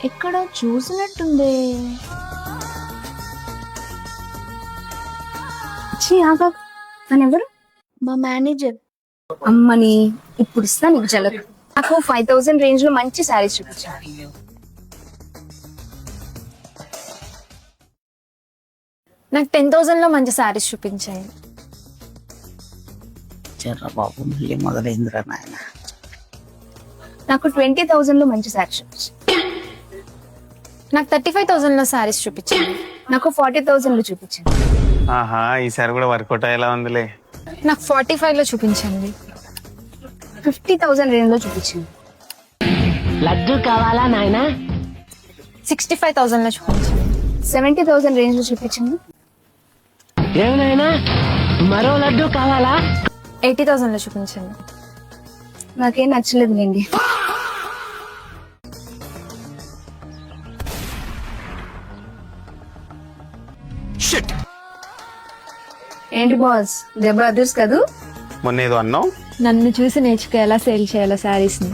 ఎక్కడ చూసినట్టుందే. ఆగా తను ఎవరు? మా మేనేజర్. అమ్మని ఇప్పుడు ఇస్తా నీకు జలక్. నాకు 5000 రేంజ్ లో మంచి శారీస్ చూపించాను. నాకు 10,000 లో మంచి శారీస్ చూపించాయి. చెర్ర బాబు మళ్ళీ మొదలైందిరా నాయన. నాకు 20,000 లో మంచి శారీస్ చూపించాను. నాకు 35,000 లో శారీస్ చూపించాయి. నాకు 40,000 లో చూపించాను. ఆహా, ఈసారి కూడా వర్కౌట్ అయ్యేలా ఉందిలే. నాకు 45 లో చూపించండి. 50,000 రేంజ్ లో చూపించాను. లడ్డు కావాలా నాయనా? 65,000 లో చూపించండి. 70,000 రేంజ్ లో చూపించాను. ఏమైనా మరో లడ్డు కావాలా? 80,000 లో చూపించండి. నాకేం నచ్చలేదు లేండి. ఏంటి బాస్, దెబ్బ అదర్స్ కదూ? మొన్న ఏదో అన్నావు. నన్ను చూసి నేర్చుకో ఎలా సేల్ చేయాలో శారీస్ ని.